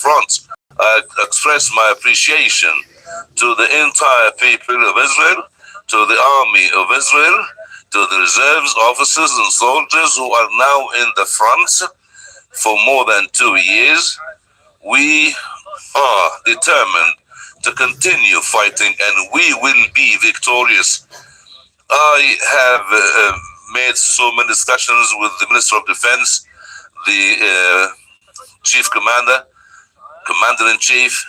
front. I express my appreciation to the entire people of Israel, to the army of Israel, to the reserves officers and soldiers who are now in the front for more than 2 years. We are determined to continue fighting, and we will be victorious. I have made so many discussions with the Minister of Defense, the Chief Commander, Commander-in-Chief,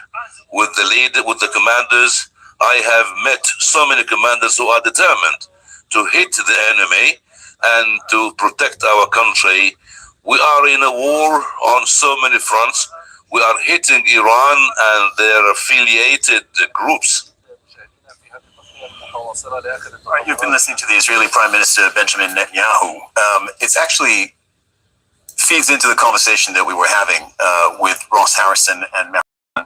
with the leader, with the commanders. I have met so many commanders who are determined to hit the enemy and to protect our country. We are in a war on so many fronts. We are hitting Iran and their affiliated groups. You've been listening to the Israeli Prime Minister Benjamin Netanyahu. It's actually feeds into the conversation that we were having with Ross Harrison and Mehran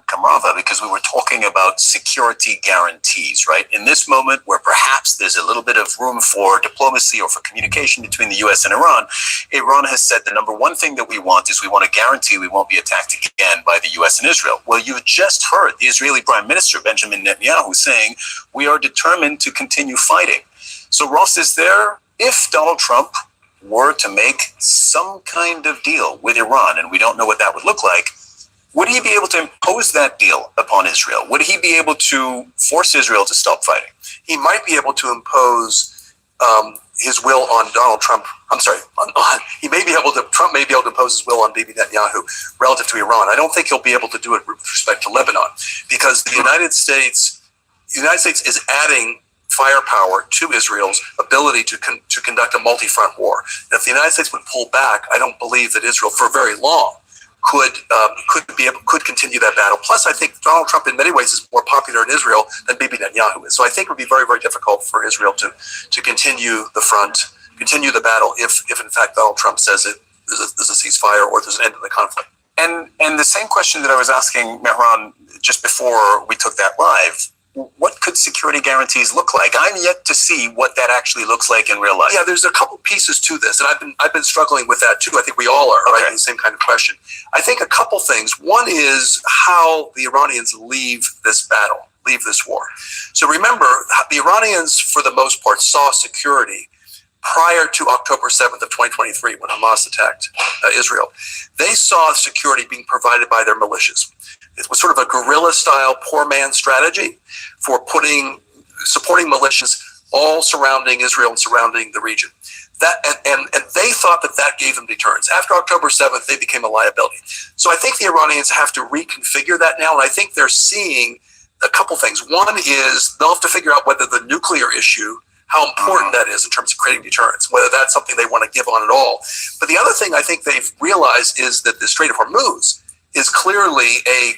Kamrava, because we were talking about security guarantees, right? In this moment where perhaps there's a little bit of room for diplomacy or for communication between the US and Iran, Iran has said the number one thing that we want is we want to guarantee we won't be attacked again by the US and Israel. Well, you just heard the Israeli Prime Minister Benjamin Netanyahu saying we are determined to continue fighting. So Ross, is there, if Donald Trump were to make some kind of deal with Iran, and we don't know what that would look like, would he be able to impose that deal upon Israel? Would he be able to force Israel to stop fighting? He might be able to impose his will on Donald Trump. I'm sorry, Trump may be able to impose his will on Bibi Netanyahu relative to Iran. I don't think he'll be able to do it with respect to Lebanon, because the United States is adding firepower to Israel's ability to conduct a multi-front war. And if the United States would pull back, I don't believe that Israel, for very long, could continue that battle. Plus, I think Donald Trump, in many ways, is more popular in Israel than Bibi Netanyahu is. So I think it would be very, very difficult for Israel to continue the front, continue the battle, if in fact Donald Trump says there's a ceasefire or there's an end to the conflict. And the same question that I was asking Mehran just before we took that live. What could security guarantees look like? I'm yet to see what that actually looks like in real life. Yeah, there's a couple pieces to this, and I've been struggling with that too. I think we all are, right? The same kind of question. I think a couple things. One is how the Iranians leave this battle, leave this war. So remember, the Iranians, for the most part, saw security prior to October 7th of 2023, when Hamas attacked Israel. They saw security being provided by their militias. It was sort of a guerrilla-style poor man strategy for supporting militias all surrounding Israel and surrounding the region. And they thought that gave them deterrence. After October 7th, they became a liability. So I think the Iranians have to reconfigure that now, and I think they're seeing a couple things. One is they'll have to figure out whether the nuclear issue, how important that is in terms of creating deterrence, whether that's something they want to give on at all. But the other thing I think they've realized is that the Strait of Hormuz is clearly a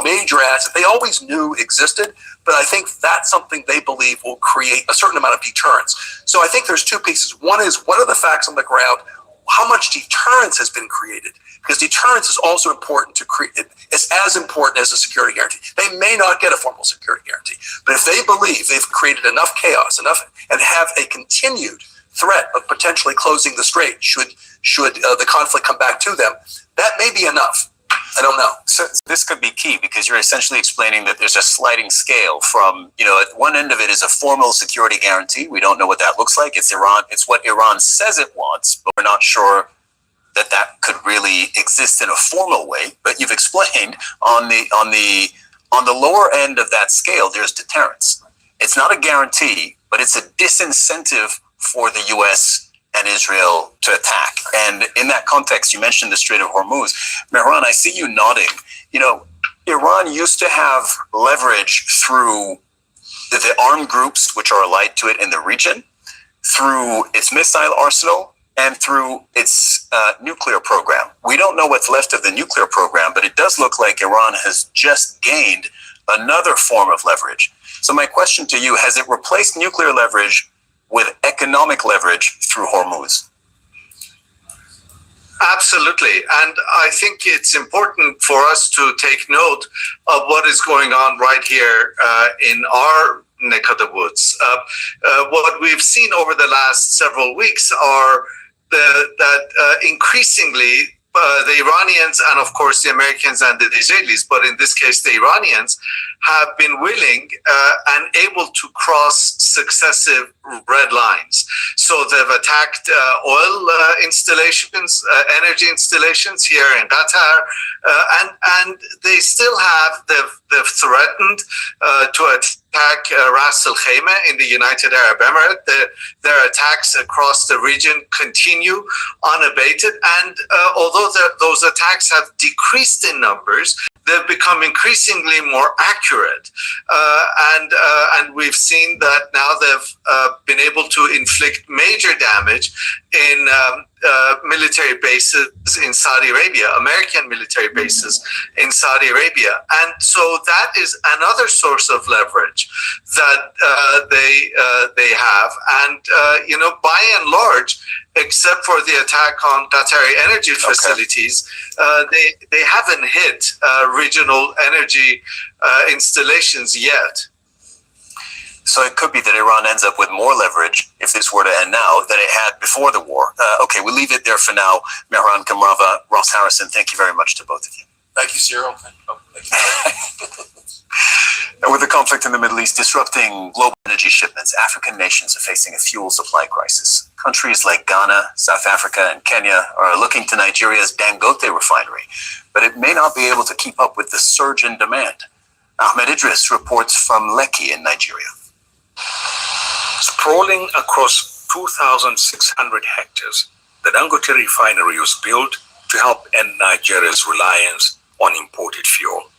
major asset they always knew existed, but I think that's something they believe will create a certain amount of deterrence. So I think there's two pieces. One is, what are the facts on the ground? How much deterrence has been created? Because deterrence is also important to create. It's as important as a security guarantee. They may not get a formal security guarantee, but if they believe they've created enough chaos, and have a continued threat of potentially closing the strait should the conflict come back to them, that may be enough. I don't know. So this could be key, because you're essentially explaining that there's a sliding scale from, at one end of it is a formal security guarantee. We don't know what that looks like. It's Iran. It's what Iran says it wants, but we're not sure that could really exist in a formal way. But you've explained on the lower end of that scale, there's deterrence. It's not a guarantee, but it's a disincentive for the U.S. and Israel to attack. And in that context, you mentioned the Strait of Hormuz. Mehran, I see you nodding. Iran used to have leverage through the armed groups which are allied to it in the region, through its missile arsenal, and through its nuclear program. We don't know what's left of the nuclear program, but it does look like Iran has just gained another form of leverage. So my question to you, has it replaced nuclear leverage with economic leverage through Hormuz? Absolutely. And I think it's important for us to take note of what is going on right here in our neck of the woods. What we've seen over the last several weeks are that increasingly the Iranians and, of course, the Americans and the Israelis, but in this case, the Iranians have been willing and able to cross successive red lines. So they've attacked oil installations, energy installations here in Qatar, and they still have, they've threatened to attack Ras Al Khaimah in the United Arab Emirates. Their attacks across the region continue unabated, and although those attacks have decreased in numbers, they've become increasingly more accurate, and we've seen that now they've been able to inflict major damage in military bases in Saudi Arabia, American military bases in Saudi Arabia, and so that is another source of leverage that they have, and by and large, except for the attack on Qatari energy facilities, they haven't hit regional energy installations yet. So it could be that Iran ends up with more leverage if this were to end now than it had before the war. Okay, we'll leave it there for now. Mehran Kamrava, Ross Harrison, thank you very much to both of you. Thank you, Cyril. Thank you. And with the conflict in the Middle East disrupting global energy shipments, African nations are facing a fuel supply crisis. Countries like Ghana, South Africa, and Kenya are looking to Nigeria's Dangote refinery, but it may not be able to keep up with the surge in demand. Ahmed Idris reports from Lekki in Nigeria. Sprawling across 2,600 hectares, the Dangote refinery was built to help end Nigeria's reliance on imported fuel.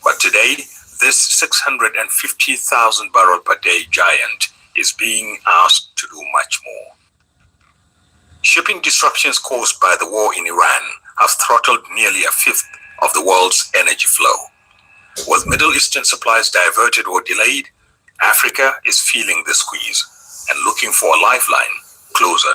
But today, this 650,000 barrel per day giant is being asked to do much more. Shipping disruptions caused by the war in Iran have throttled nearly a fifth of the world's energy flow. With Middle Eastern supplies diverted or delayed, Africa is feeling the squeeze and looking for a lifeline closer